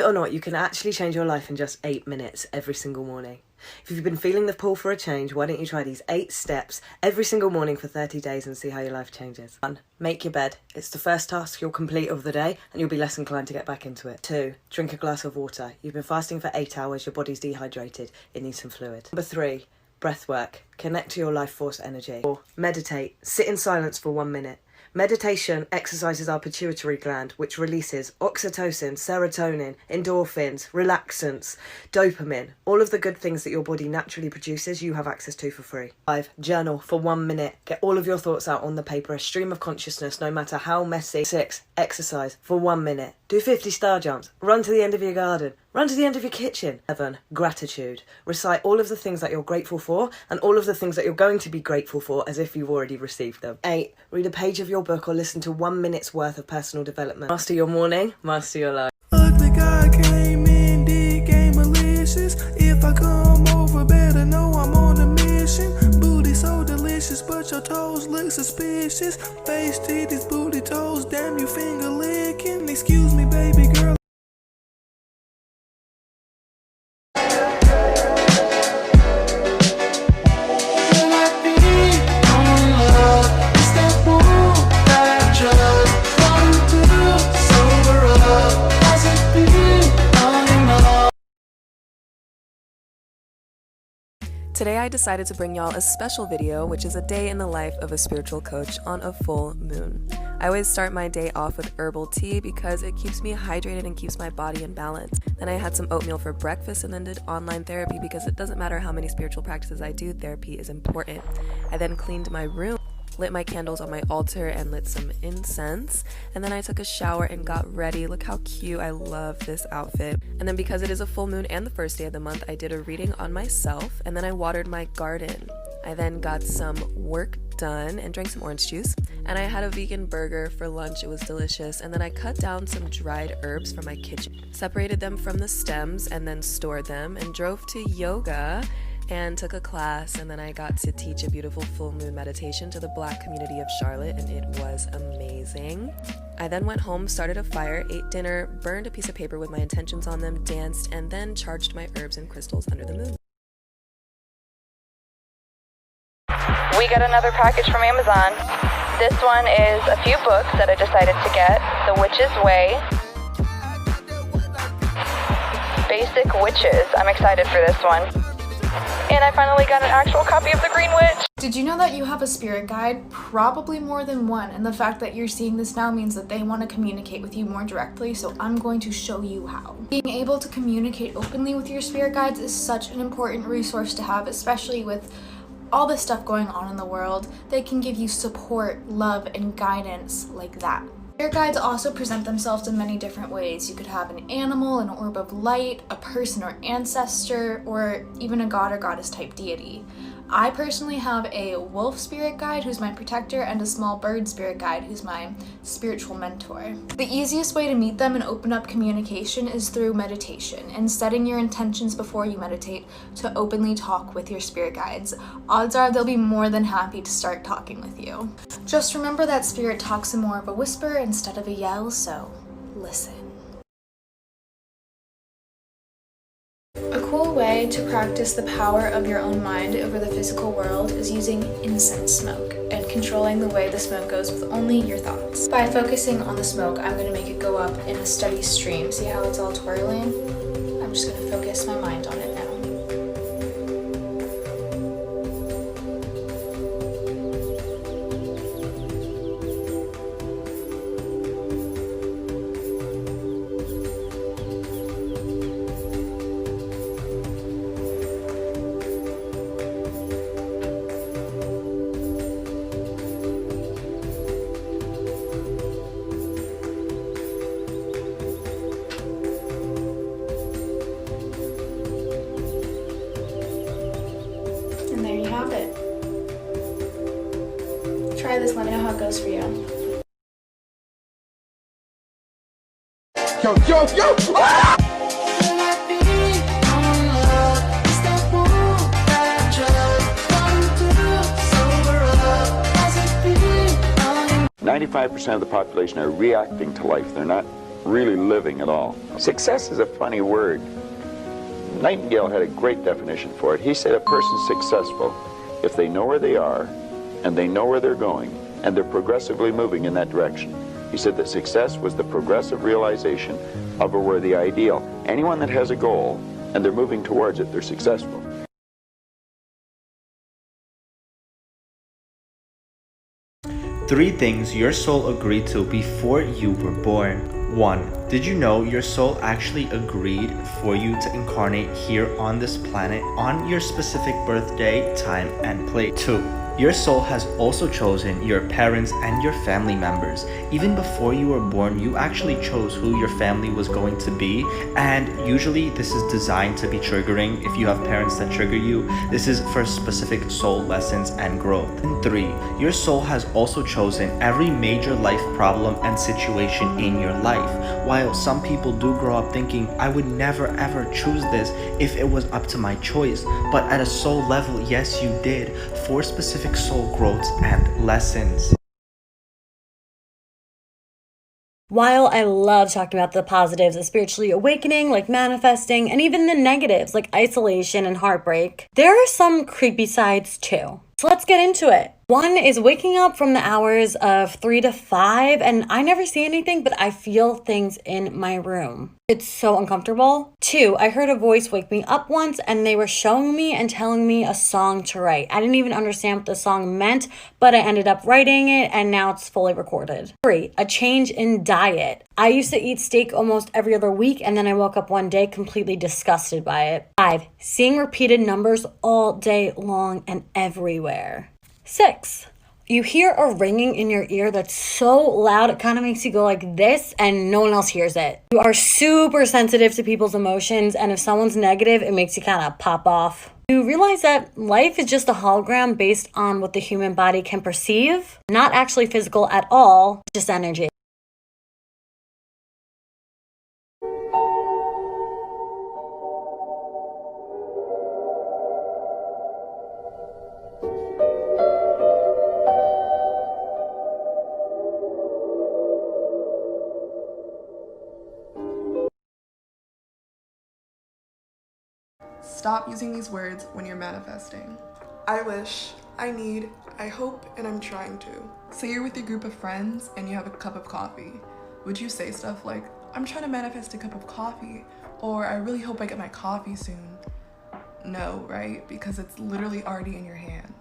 Believe it or not, you can actually change your life in just 8 minutes every single morning. If you've been feeling the pull for a change, why don't you try these 8 steps every single morning for 30 days and see how your life changes. 1. Make your bed. It's the first task you'll complete of the day and you'll be less inclined to get back into it. 2. Drink a glass of water. You've been fasting for 8 hours, your body's dehydrated, it needs some fluid. 3. Breath work. Connect to your life force energy. 4. Meditate. Sit in silence for 1 minute. Meditation exercises our pituitary gland, which releases oxytocin, serotonin, endorphins, relaxants, dopamine. All of the good things that your body naturally produces, you have access to for free. 5. Journal for 1 minute. Get all of your thoughts out on the paper, a stream of consciousness, no matter how messy. 6. Exercise for 1 minute. Do 50 star jumps. Run to the end of your garden. Run to the end of your kitchen. 7. Gratitude. Recite all of the things that you're grateful for and all of the things that you're going to be grateful for as if you've already received them. 8. Read a page of your book or listen to 1 minute's worth of personal development. Master your morning, master your life. Ugly guy came in, did game malicious. If I come over, better know I'm on a mission. Booty so delicious, but your toes look suspicious. Face, titties, booty, toes, damn you finger licking. Excuse me, baby girl. Today I decided to bring y'all a special video, which is a day in the life of a spiritual coach on a full moon. I always start my day off with herbal tea because it keeps me hydrated and keeps my body in balance. Then I had some oatmeal for breakfast and then did online therapy because it doesn't matter how many spiritual practices I do, therapy is important. I then cleaned my room, lit my candles on my altar and lit some incense, and then I took a shower and got ready. Look how cute, I love this outfit. And then because it is a full moon and the first day of the month, I did a reading on myself and then I watered my garden. I then got some work done and drank some orange juice, and I had a vegan burger for lunch. It was delicious. And then I cut down some dried herbs from my kitchen, separated them from the stems and then stored them, and drove to yoga and took a class, and then I got to teach a beautiful full moon meditation to the Black community of Charlotte, and it was amazing. I then went home, started a fire, ate dinner, burned a piece of paper with my intentions on them, danced, and then charged my herbs and crystals under the moon. We got another package from Amazon. This one is a few books that I decided to get. The Witch's Way. Basic Witches. I'm excited for this one. And I finally got an actual copy of The Green Witch. Did you know that you have a spirit guide? Probably more than one, and the fact that you're seeing this now means that they want to communicate with you more directly, so I'm going to show you how. Being able to communicate openly with your spirit guides is such an important resource to have, especially with all this stuff going on in the world. They can give you support, love, and guidance like that. Spirit guides also present themselves in many different ways. You could have an animal, an orb of light, a person or ancestor, or even a god or goddess type deity. I personally have a wolf spirit guide who's my protector and a small bird spirit guide who's my spiritual mentor. The easiest way to meet them and open up communication is through meditation and setting your intentions before you meditate to openly talk with your spirit guides. Odds are they'll be more than happy to start talking with you. Just remember that spirit talks in more of a whisper instead of a yell, so listen. A cool way to practice the power of your own mind over the physical world is using incense smoke and controlling the way the smoke goes with only your thoughts. By focusing on the smoke, I'm going to make it go up in a steady stream. See how it's all twirling? I'm just going to focus my mind on it now. And there you have it. Try this, let me know how it goes for you. Yo, yo, yo! Ah! 95% of the population are reacting to life. They're not really living at all. Success is a funny word. Nightingale had a great definition for it. He said a person's successful if they know where they are and they know where they're going and they're progressively moving in that direction. He said that success was the progressive realization of a worthy ideal. Anyone that has a goal and they're moving towards it, they're successful. Three things your soul agreed to before you were born. 1. Did you know your soul actually agreed for you to incarnate here on this planet on your specific birthday, time, and place? 2. Your soul has also chosen your parents and your family members. Even before you were born, you actually chose who your family was going to be, and usually this is designed to be triggering. If you have parents that trigger you, this is for specific soul lessons and growth. And 3. Your soul has also chosen every major life problem and situation in your life. While some people do grow up thinking, I would never ever choose this if it was up to my choice, but at a soul level, yes you did, for specific soul growths and lessons. While I love talking about the positives of spiritually awakening, like manifesting, and even the negatives, like isolation and heartbreak, there are some creepy sides too. So let's get into it. One is waking up from the hours of 3 to 5, and I never see anything, but I feel things in my room. It's so uncomfortable. 2, I heard a voice wake me up once, and they were showing me and telling me a song to write. I didn't even understand what the song meant, but I ended up writing it, and now it's fully recorded. 3, a change in diet. I used to eat steak almost every other week, and then I woke up one day completely disgusted by it. 5, seeing repeated numbers all day long and everywhere. 6, you hear a ringing in your ear that's so loud it kind of makes you go like this and no one else hears it. You are super sensitive to people's emotions, and if someone's negative, it makes you kind of pop off. You realize that life is just a hologram based on what the human body can perceive, not actually physical at all, just energy. Stop using these words when you're manifesting. I wish, I need, I hope, and I'm trying to. Say you're with your group of friends and you have a cup of coffee. Would you say stuff like, I'm trying to manifest a cup of coffee, or I really hope I get my coffee soon? No, right? Because it's literally already in your hand.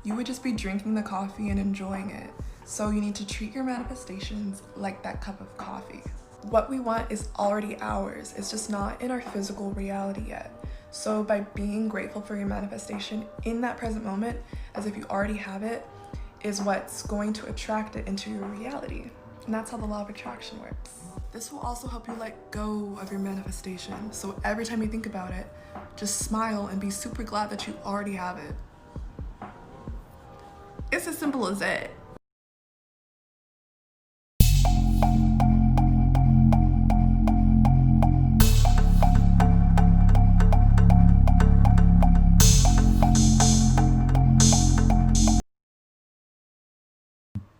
You would just be drinking the coffee and enjoying it. So you need to treat your manifestations like that cup of coffee. What we want is already ours. It's just not in our physical reality yet. So by being grateful for your manifestation in that present moment, as if you already have it, is what's going to attract it into your reality. And that's how the law of attraction works. This will also help you let go of your manifestation. So every time you think about it, just smile and be super glad that you already have it. It's as simple as that.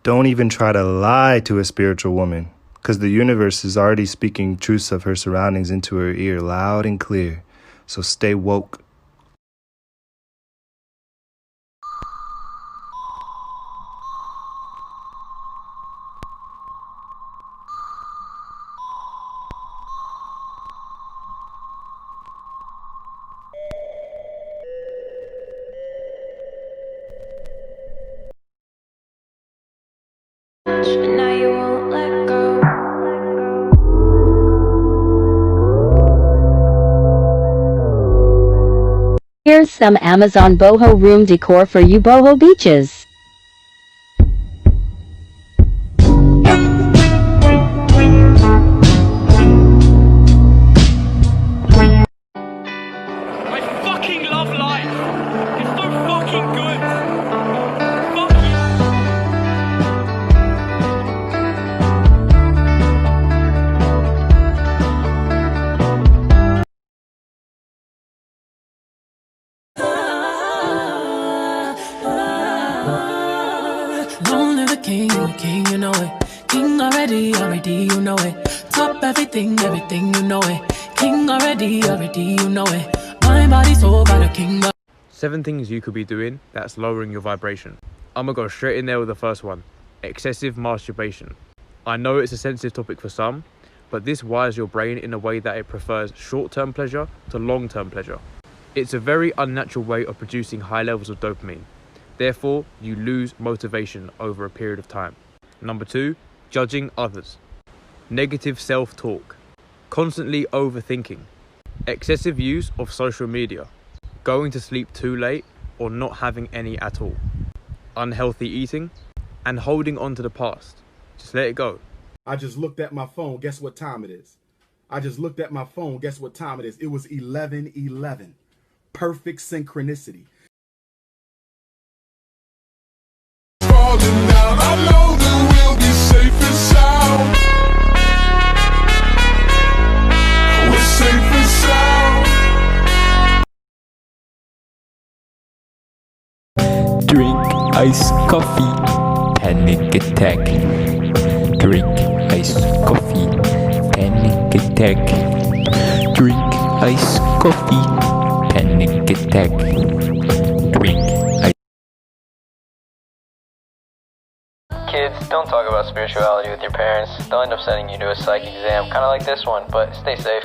Don't even try to lie to a spiritual woman, because the universe is already speaking truths of her surroundings into her ear loud and clear. So stay woke. And now you won't let go. Here's some Amazon boho room decor for you boho beaches. I fucking love life. It's so fucking good. Fuck you. everything, you know it. King already, you know it. My body, soul, got a king. 7 things you could be doing that's lowering your vibration. I'm gonna go straight in there with the first one. Excessive masturbation. I know it's a sensitive topic for some, but this wires your brain in a way that it prefers short-term pleasure to long-term pleasure. It's a very unnatural way of producing high levels of dopamine. Therefore, you lose motivation over a period of time. Number 2, judging others. Negative self-talk. Constantly overthinking. Excessive use of social media. Going to sleep too late or not having any at all. Unhealthy eating and holding on to the past. Just let it go. I just looked at my phone. Guess what time it is? I just looked at my phone. Guess what time it is? It was 11:11. Perfect synchronicity. Falling down, I know that we'll be safe and sound. We're safe and sound. Drink iced coffee, panic attack. Drink iced coffee, panic attack. Drink iced coffee, panic attack. Drink ice. Kids, don't talk about spirituality with your parents. They'll end up sending you to a psych exam, kind of like this one, but stay safe.